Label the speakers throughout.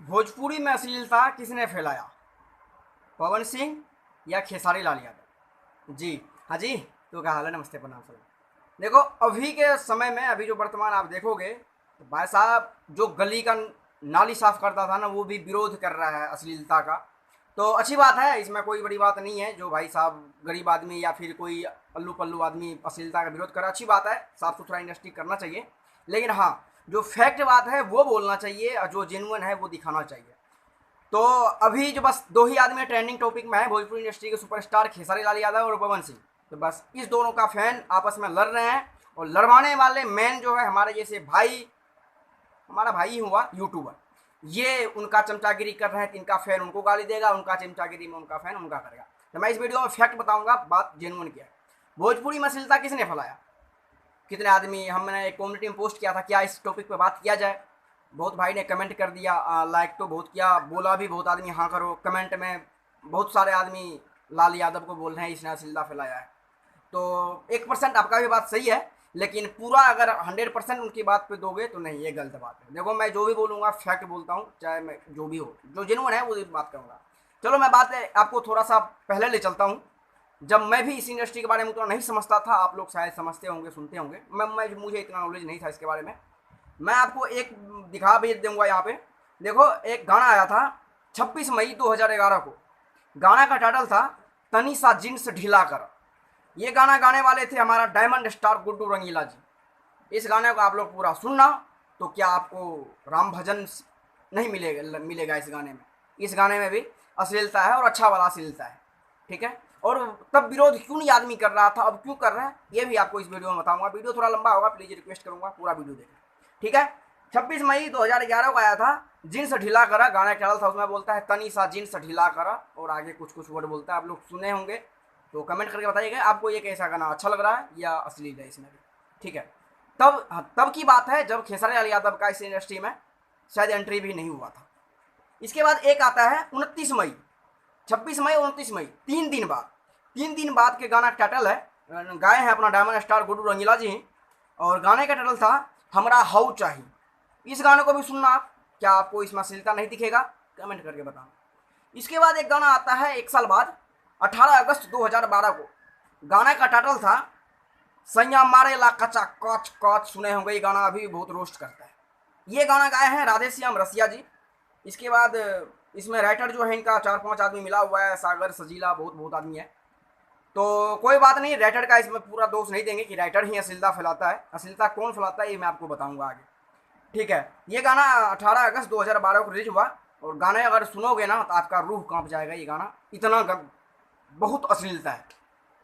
Speaker 1: भोजपुरी में अश्लीलता किसने फैलाया? पवन सिंह या खेसारी लाल यादव? जी हाँ जी। तो क्या हाल है? नमस्ते, प्रणाम सर। देखो, अभी के समय में, अभी जो वर्तमान आप देखोगे, तो भाई साहब जो गली का नाली साफ करता था ना, वो भी विरोध कर रहा है अश्लीलता का। तो अच्छी बात है, इसमें कोई बड़ी बात नहीं है। जो भाई साहब गरीब आदमी या फिर कोई अल्लू पल्लू आदमी अश्लीलता का विरोध कर रहा है, अच्छी बात है। साफ सुथरा इंडस्ट्री करना चाहिए। लेकिन हाँ, जो फैक्ट बात है वो बोलना चाहिए और जो जेन्युइन है वो दिखाना चाहिए। तो अभी जो बस दो ही आदमी ट्रेंडिंग टॉपिक में है, भोजपुरी इंडस्ट्री के सुपरस्टार खेसारी लाल यादव और पवन सिंह। तो बस इस दोनों का फैन आपस में लड़ रहे हैं, और लड़वाने वाले मैन जो है हमारे जैसे भाई, हमारा भाई ही हुआ यूट्यूबर, ये उनका चमचागिरी कर रहे हैं। तो इनका फैन उनको गाली देगा, उनका चमचागिरी में उनका फैन उनका करेगा। तो मैं इस वीडियो में फैक्ट बताऊंगा, बात जेन्युइन क्या है। भोजपुरी में अश्लीलता किसने फैलाया? कितने आदमी, हमने एक कम्युनिटी में पोस्ट किया था क्या इस टॉपिक पे बात किया जाए। बहुत भाई ने कमेंट कर दिया, लाइक तो बहुत किया, बोला भी बहुत आदमी हाँ करो। कमेंट में बहुत सारे आदमी लाल यादव को बोल रहे हैं इसने अश्लीलता फैलाया है। तो 1% आपका भी बात सही है, लेकिन पूरा अगर 100% उनकी बात पे दोगे तो नहीं, ये गलत बात है। देखो, मैं जो भी बोलूँगा फैक्ट बोलता हूँ, चाहे मैं जो भी हो, जो जेन्युइन है वो बात करूँगा। चलो, मैं बात आपको थोड़ा सा पहले ले चलता हूँ। जब मैं भी इस इंडस्ट्री के बारे में उतना नहीं समझता था, आप लोग शायद समझते होंगे, सुनते होंगे, मुझे इतना नॉलेज नहीं था इसके बारे में। मैं आपको एक दिखा भेज दूंगा यहाँ पे। देखो, एक गाना आया था 26 मई 2011 को। गाना का टाइटल था तनी सा जींस ढीला कर। ये गाना गाने वाले थे हमारा डायमंड स्टार गुड्डू रंगीला जी। इस गाने को आप लोग पूरा सुनना, तो क्या आपको राम भजन नहीं मिलेगा इस गाने में। इस गाने में भी अश्लीलता है, और अच्छा वाला अश्लीलता है, ठीक है। और तब विरोध क्यों नहीं आदमी कर रहा था, अब क्यों कर रहा है, ये भी आपको इस वीडियो में बताऊंगा। वीडियो थोड़ा लंबा होगा, प्लीज़ रिक्वेस्ट करूंगा पूरा वीडियो देखना, ठीक है। 26 मई 2011 को आया था जीन्स ढीला करा, गाना ख्याल था। उसमें बोलता है तनी सा जीन्स ढीला करा, और आगे कुछ कुछ वर्ड बोलता है, आप लोग सुने होंगे। तो कमेंट करके बताइएगा आपको ये कैसा गाना अच्छा लग रहा है या अश्लील है इसमें भी, ठीक है। तब की बात है जब खेसारी लाल यादव का इस इंडस्ट्री में शायद एंट्री भी नहीं हुआ था। इसके बाद एक आता है 29 मई, 26 मई 29 मई, 3 दिन बाद। 3 दिन बाद के गाना का टाइटल है, गाए हैं अपना डायमंड स्टार गुड्डू रंगीला जी, और गाने का टाइटल था हमरा हाउ चाहिए। इस गाने को भी सुनना आप, क्या आपको इसमें अश्लीलता नहीं दिखेगा, कमेंट करके बताना। इसके बाद एक गाना आता है 1 साल बाद, 18 अगस्त 2012 को। गाना का टाइटल था सैया मारे ला कचा कच कच। सुने होंगे, ये गाना अभी बहुत रोस्ट करता है। ये गाना गाए हैं राधे श्याम रसिया जी। इसके बाद इसमें राइटर जो है इनका 4-5 आदमी मिला हुआ है, सागर सजीला, बहुत बहुत आदमी है। तो कोई बात नहीं, राइटर का इसमें पूरा दोष नहीं देंगे कि राइटर ही अश्लीलता फैलाता है। अश्लीलता कौन फैलाता है ये मैं आपको बताऊंगा आगे, ठीक है। ये गाना 18 अगस्त 2012 को रिलीज हुआ, और गाने अगर सुनोगे ना तो आपका रूह कांप जाएगा। ये गाना इतना बहुत अश्लीलता है।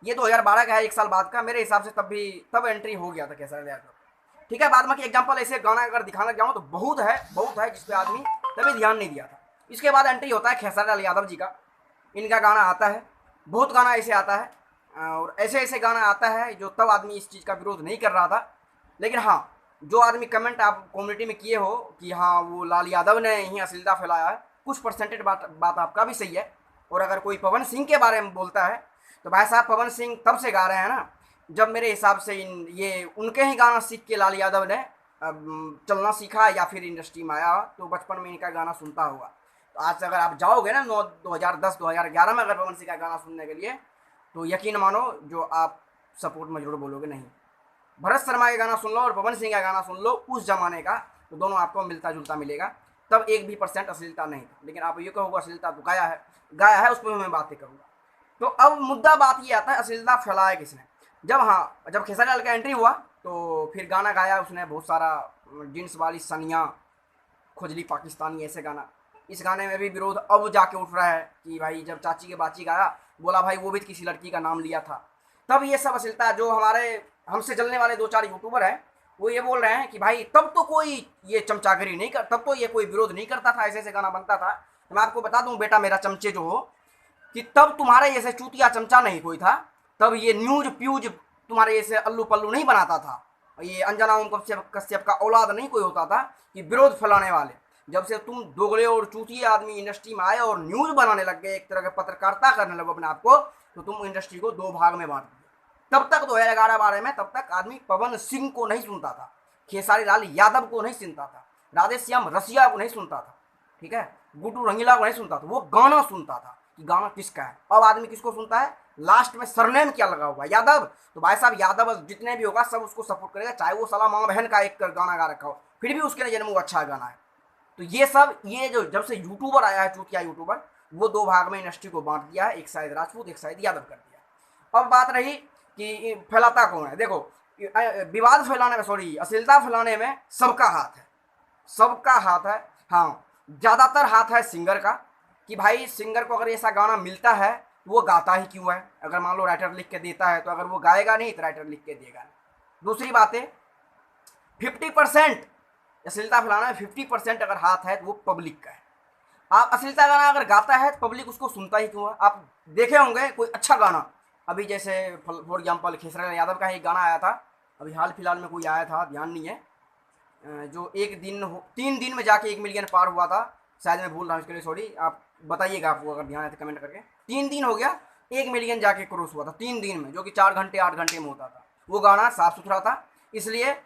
Speaker 1: ये 2012 का है, 1 साल बाद का। मेरे हिसाब से तब एंट्री हो गया था खेसारी लाल यादव, ठीक है। बाद में एग्जाम्पल ऐसे गाना अगर दिखाना जाऊँ तो बहुत है जिस पे आदमी तभी ध्यान नहीं दिया था। इसके बाद एंट्री होता है खेसारी लाल यादव जी का। इनका गाना आता है, बहुत गाना ऐसे आता है, और ऐसे ऐसे गाना आता है जो तब आदमी इस चीज़ का विरोध नहीं कर रहा था। लेकिन हाँ, जो आदमी कमेंट आप कम्युनिटी में किए हो कि हाँ वो लाल यादव ने ही अश्लीलता फैलाया है, कुछ परसेंटेज बात आपका भी सही है। और अगर कोई पवन सिंह के बारे में बोलता है, तो भाई साहब पवन सिंह तब से गा रहे हैं ना जब मेरे हिसाब से ये उनके ही गाना सीख के लाल यादव ने चलना सीखा, या फिर इंडस्ट्री में आया। तो बचपन में इनका गाना सुनता हुआ। तो आज अगर आप जाओगे ना 2010-2011 में अगर पवन सिंह का गाना सुनने के लिए, तो यकीन मानो जो आप सपोर्ट में जरूर बोलोगे नहीं। भरत शर्मा का गाना सुन लो और पवन सिंह का गाना सुन लो उस जमाने का, तो दोनों आपको मिलता जुलता मिलेगा। तब 1% भी अश्लीलता नहीं था। लेकिन आप ये कहोगे अश्लीलता तो गाया है, उस पर मैं बातें करूँगा। तो अब मुद्दा बात ये आता है अश्लीलता फैलाया किसने। जब खेसारी लाल का एंट्री हुआ, तो फिर गाना गाया उसने बहुत सारा, जींस वाली सनिया, खुजली पाकिस्तानी, ऐसे गाना। इस गाने में भी विरोध अब जाके उठ रहा है कि भाई जब चाची के बाची गाया, बोला भाई वो भी किसी लड़की का नाम लिया था। तब ये सब अश्लीलता, जो हमारे हमसे जलने वाले 2-4 यूट्यूबर हैं वो ये बोल रहे हैं कि भाई तब तो कोई ये चमचागिरी नहीं कर, तब तो ये कोई विरोध नहीं करता था, ऐसे ऐसे गाना बनता था। तो मैं आपको बता दूं बेटा मेरा चमचे जो हो, कि तब तुम्हारे जैसे चूतिया चमचा नहीं कोई था। तब ये न्यूज प्यूज तुम्हारे जैसे अल्लू पल्लू नहीं बनाता था। ये अंजना ओम कश्यप का औलाद नहीं कोई होता था कि विरोध फैलाने वाले। जब से तुम दोगले और चूतिए आदमी इंडस्ट्री में आए और न्यूज बनाने लग गए, एक तरह का पत्रकारिता करने लगे अपने आप को, तो तुम इंडस्ट्री को 2 भाग में बांट दिया। तब तक 2011-12 में तब तक आदमी पवन सिंह को नहीं सुनता था, खेसारी लाल यादव को नहीं सुनता था, राधे श्याम रसिया को नहीं सुनता था, ठीक है, गुड्डू रंगीला को नहीं सुनता था, वो गाना सुनता था कि गाना किसका है। अब आदमी किसको सुनता है, लास्ट में सरनेम क्या लगा हुआ, यादव, तो भाई साहब यादव जितने भी होगा सब उसको सपोर्ट करेगा, चाहे वो साला माँ बहन का एक गाना गा रखा हो, फिर भी उसके नजर में वो अच्छा गाना है। तो ये सब, ये जो जब से यूट्यूबर आया है, चूतिया यूट्यूबर, वो दो भाग में इंडस्ट्री को बांट दिया है, एक साइड राजपूत एक साइड यादव कर दिया। अब बात रही कि फैलाता कौन है, देखो विवाद फैलाने में, सॉरी अश्लीलता फैलाने में सबका हाथ है, सबका हाथ है। हाँ, ज़्यादातर हाथ है सिंगर का, कि भाई सिंगर को अगर ऐसा गाना मिलता है तो वो गाता ही क्यों है, अगर मान लो राइटर लिख के देता है तो अगर वो गाएगा नहीं तो राइटर लिख के देगा नहीं। दूसरी बात है 50% अश्लीलता फैलाना है, 50% अगर हाथ है तो वो पब्लिक का है। आप अश्लीलता गाना अगर गाता है तो पब्लिक उसको सुनता ही क्यों है। आप देखे होंगे कोई अच्छा गाना, अभी जैसे फॉर एग्जाम्पल खेसरी यादव का एक गाना आया था, अभी हाल फिलहाल में कोई आया था, ध्यान नहीं है, जो एक दिन 3 दिन में जाके 1 मिलियन पार हुआ था, शायद मैं भूल रहा हूँ, इसके लिए सॉरी, आप बताइएगा, आपको अगर ध्यान है तो कमेंट करके। 3 दिन हो गया 1 मिलियन जाके क्रॉस हुआ था 3 दिन में, जो कि 4 घंटे 8 घंटे में होता था। वो गाना साफ सुथरा था, इसलिए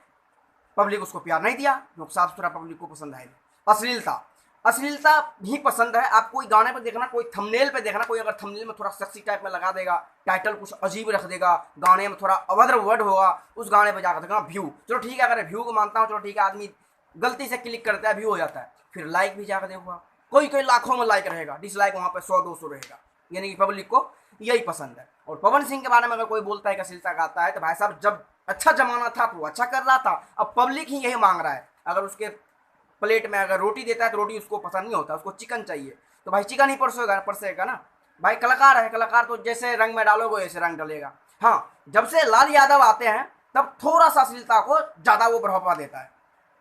Speaker 1: पब्लिक उसको प्यार नहीं दिया, लोग साफ सुथरा पब्लिक को पसंद आए। अश्लीलता, अश्लीलता भी पसंद है। आप कोई गाने पर देखना, कोई थंबनेल पे देखना, कोई अगर थंबनेल में थोड़ा सेक्सी टाइप में लगा देगा, टाइटल कुछ अजीब रख देगा, गाने में थोड़ा अभद्र वर्ड होगा, उस गाने पर जाकर देखना व्यू, चलो ठीक है, अगर व्यू को मानता हूँ, चलो ठीक है, आदमी गलती से क्लिक करता है व्यू हो जाता है, फिर लाइक भी जाकर देखूंगा, कोई कोई लाखों में लाइक रहेगा, डिसलाइक वहाँ पर 100-200 रहेगा, यानी कि पब्लिक को यही पसंद है। और पवन सिंह के बारे में अगर कोई बोलता है कि अश्लीलता गाता है, तो भाई साहब जब अच्छा जमाना था तो अच्छा कर रहा था, अब पब्लिक ही यही मांग रहा है। अगर उसके प्लेट में अगर रोटी देता है तो रोटी उसको पसंद नहीं होता, उसको चिकन चाहिए, तो भाई चिकन ही परसेगा ना। भाई कलाकार है, कलाकार तो जैसे रंग में डालोगे वैसे रंग डलेगा। हाँ, जब से लाल यादव आते हैं तब थोड़ा सा अश्लीलता को ज़्यादा वो बढ़ावा देता है,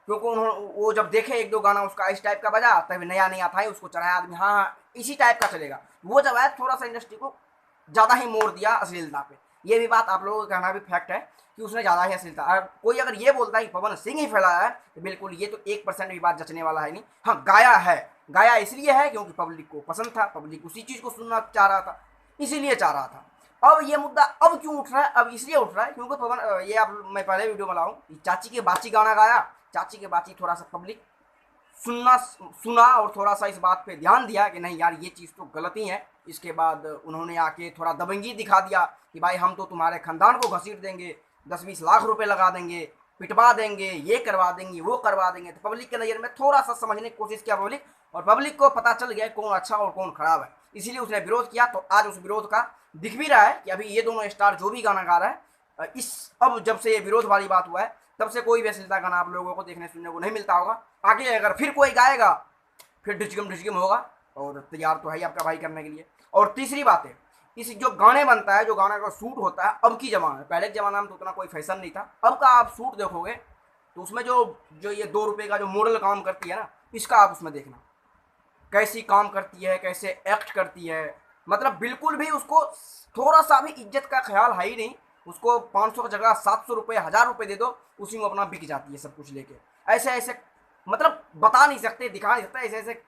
Speaker 1: क्योंकि उन्होंने वो जब देखे एक दो गाना उसका इस टाइप का बजा, तभी नया नया था, उसको चढ़ाया आदमी, हाँ हाँ इसी टाइप का चलेगा, वो जब आया थोड़ा सा इंडस्ट्री को ज़्यादा ही मोड़ दिया अश्लीलता पे। ये भी बात आप लोगों का कहना भी फैक्ट है कि उसने ज़्यादा ही अश्लीलता, और कोई अगर ये बोलता है कि पवन सिंह ही फैलाया है, तो बिल्कुल ये तो 1% भी बात जचने वाला है नहीं। हाँ, गाया है, गाया इसलिए है क्योंकि पब्लिक को पसंद था, पब्लिक उसी चीज़ को सुनना चाह रहा था, इसीलिए चाह रहा था। अब ये मुद्दा अब क्यों उठ रहा है, अब इसलिए उठ रहा है क्योंकि पवन, ये आप मैं पहले वीडियो बनाऊँ, चाची के बाची गाना गाया, चाची के बाची थोड़ा सा पब्लिक सुना और थोड़ा सा इस बात पे ध्यान दिया कि नहीं यार ये चीज़ तो गलती है। इसके बाद उन्होंने आके थोड़ा दबंगी दिखा दिया कि भाई हम तो तुम्हारे खानदान को घसीट देंगे, 10-20 लाख रुपए लगा देंगे, पिटवा देंगे, ये करवा देंगे, वो करवा देंगे। तो पब्लिक के नज़र में थोड़ा सा समझने की कोशिश किया पब्लिक, और पब्लिक को पता चल गया कौन अच्छा और कौन खराब है, इसीलिए उसने विरोध किया। तो आज उस विरोध का दिख भी रहा है कि अभी ये दोनों स्टार जो भी गाना गा रहा है, इस अब जब से ये विरोध वाली बात हुआ है तब से कोई भी अश्लीलता गाना आप लोगों को देखने सुनने को नहीं मिलता होगा। आगे अगर फिर कोई गाएगा फिर डिचगम होगा, और तैयार तो है ही आपका भाई करने के लिए। और तीसरी बात है, इस जो गाने बनता है, जो गाना का शूट होता है, अब की ज़माना है, पहले के ज़माना में तो उतना कोई फैशन नहीं था, अब का आप शूट देखोगे तो उसमें जो जो ये 2 रुपये का जो मॉडल काम करती है ना, इसका आप उसमें देखना कैसी काम करती है, कैसे एक्ट करती है, मतलब बिल्कुल भी उसको थोड़ा सा भी इज्जत का ख्याल है ही नहीं। उसको 500 की जगह 700 रुपये 1000 रुपये दे दो, उसी में अपना बिक जाती है सब कुछ लेके। ऐसे ऐसे मतलब बता नहीं सकते, दिखा नहीं सकते, ऐसे ऐसे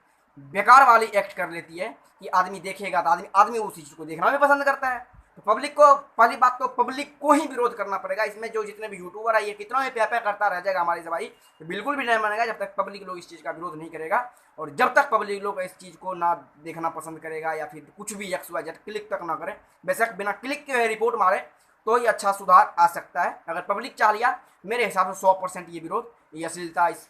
Speaker 1: बेकार वाली एक्ट कर लेती है कि आदमी देखेगा तो आदमी उसी चीज़ को देखना भी पसंद करता है। तो पब्लिक को, पहली बात तो पब्लिक को ही विरोध करना पड़ेगा इसमें। जो जितने भी यूट्यूबर है, ये कितना भी प्यार करता रह जाएगा हमारे से भाई, तो बिल्कुल भी नहीं मानेगा जब तक पब्लिक लोग इस चीज़ का विरोध नहीं करेगा। और जब तक पब्लिक लोग इस चीज़ को ना देखना पसंद करेगा या फिर कुछ भी XYZ क्लिक तक ना करे, बेशक बिना क्लिक के रिपोर्ट मारे, तो ही अच्छा सुधार आ सकता है। अगर पब्लिक चाह लिया, मेरे हिसाब से 100% ये विरोध, ये अश्लीलता इस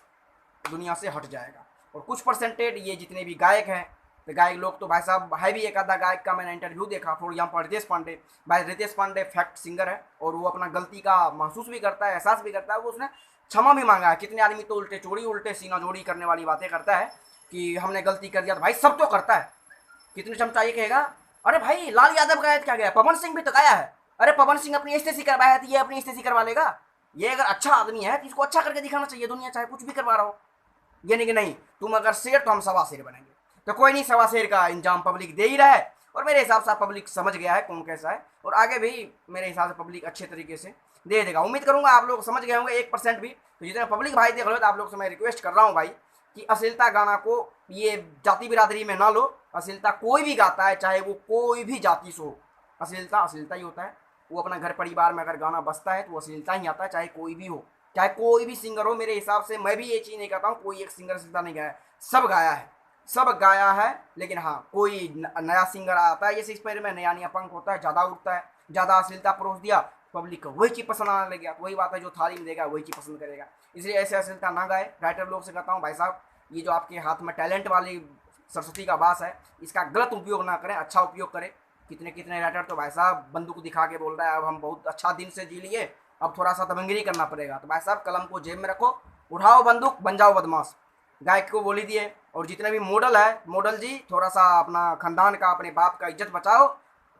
Speaker 1: दुनिया से हट जाएगा। और कुछ परसेंटेज ये जितने भी गायक हैं, तो गायक लोग तो भाई साहब है भी, एक आधा गायक का मैंने इंटरव्यू देखा, फॉर एग्जाम्पल रितेश पांडे। भाई रितेश पांडे फैक्ट सिंगर है और वो अपना गलती का महसूस भी करता है, एहसास भी करता है, वो उसने क्षमा भी मांगा है। कितने आदमी तो उल्टे चोरी उल्टे सीना जोड़ी करने वाली बातें करता है कि हमने गलती कर दिया, तो भाई सब तो करता है। कितने चमचा ये कहेगा, अरे भाई लाल यादव गाया क्या गया, पवन सिंह भी तो गाया है, अरे पवन सिंह अपनी एसटीसी करवाया है तो ये अपनी एसटीसी करवा लेगा। ये अगर अच्छा आदमी है तो इसको अच्छा करके दिखाना चाहिए, दुनिया चाहे कुछ भी करवा रहा हो। ये नहीं कि नहीं तुम अगर शेर तो हम 1.25 शेर बनेंगे, तो कोई नहीं, 1.25 शेर का इंजाम पब्लिक दे ही रहा है। और मेरे हिसाब से पब्लिक समझ गया है कौन कैसा है, और आगे भी मेरे हिसाब से पब्लिक अच्छे तरीके से दे देगा। उम्मीद करूंगा आप लोग समझ गए होंगे 1% भी। तो जितने पब्लिक भाई देख रहे हो, तो आप लोग से मैं रिक्वेस्ट कर रहा हूँ भाई कि अश्लीलता गाना को ये जाति बिरादरी में ना लो। अश्लीलता कोई भी गाता है, चाहे वो कोई भी जाति से हो, अश्लीलता अश्लीलता ही होता है। वो अपना घर परिवार में अगर गाना बजता है तो वो अश्लीलता ही आता है, चाहे कोई भी हो, चाहे कोई भी सिंगर हो। मेरे हिसाब से मैं भी ये चीज़ नहीं कहता हूँ कोई एक सिंगर अश्लीलता नहीं गाया है, सब गाया है, सब गाया है, लेकिन हाँ कोई नया सिंगर आता है जैसे इस पैर में नया नया पंख होता है, ज़्यादा उठता है, ज़्यादा अश्लीलता परोस दिया, पब्लिक को वही चीज़ पसंद आने लग गया। वही बात है, जो थाली में देगा वही चीज़ पसंद करेगा। इसलिए ऐसे अश्लीलता ना गाए। राइटर लोग से कहता हूँ भाई साहब, ये जो आपके हाथ में टैलेंट वाली सरस्वती का बास है, इसका गलत उपयोग ना करें, अच्छा उपयोग करें। कितने कितने राइटर तो भाई साहब बंदूक दिखा के बोल रहा है अब हम बहुत अच्छा दिन से जी लिए, अब थोड़ा सा दबंगगिरी करना पड़ेगा। तो भाई साहब कलम को जेब में रखो, उठाओ बंदूक, बन जाओ बदमाश। गायक को बोली दिए। और जितने भी मॉडल है, मॉडल जी थोड़ा सा अपना खानदान का, अपने बाप का इज्जत बचाओ,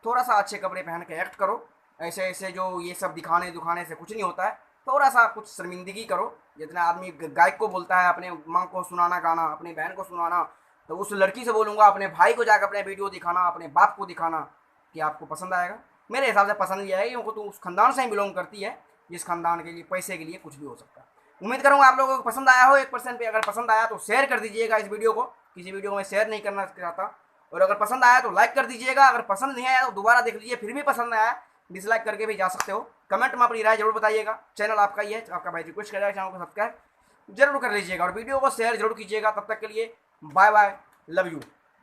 Speaker 1: थोड़ा सा अच्छे कपड़े पहन के एक्ट करो। ऐसे ऐसे जो ये सब दिखाने दुखाने से कुछ नहीं होता है, थोड़ा सा कुछ शर्मिंदगी करो। जितना आदमी गायक को बोलता है अपने माँ को सुनाना गाना, अपनी बहन को सुनाना, तो उस लड़की से बोलूँगा अपने भाई को जाकर अपने वीडियो दिखाना, अपने बाप को दिखाना, कि आपको पसंद आएगा। मेरे हिसाब से पसंद ही आएगी, क्योंकि तू उस खानदान से ही बिलोंग करती है जिस खानदान के लिए पैसे के लिए कुछ भी हो सकता है। उम्मीद करूँगा आप लोगों को पसंद आया हो 1% पे। अगर पसंद आया तो शेयर कर दीजिएगा इस वीडियो को, किसी वीडियो में शेयर नहीं करना चाहता। और अगर पसंद आया तो लाइक कर दीजिएगा। अगर पसंद नहीं आया तो दोबारा देख लीजिए, फिर भी पसंद आया डिसलाइक करके भी जा सकते हो। कमेंट में अपनी राय जरूर बताइएगा। चैनल आपका ही है, आपका भाई रिक्वेस्ट करेगा चैनल को सब्सक्राइब जरूर कर लीजिएगा और वीडियो को शेयर जरूर कीजिएगा। तब तक के लिए बाय बाय, लव यू।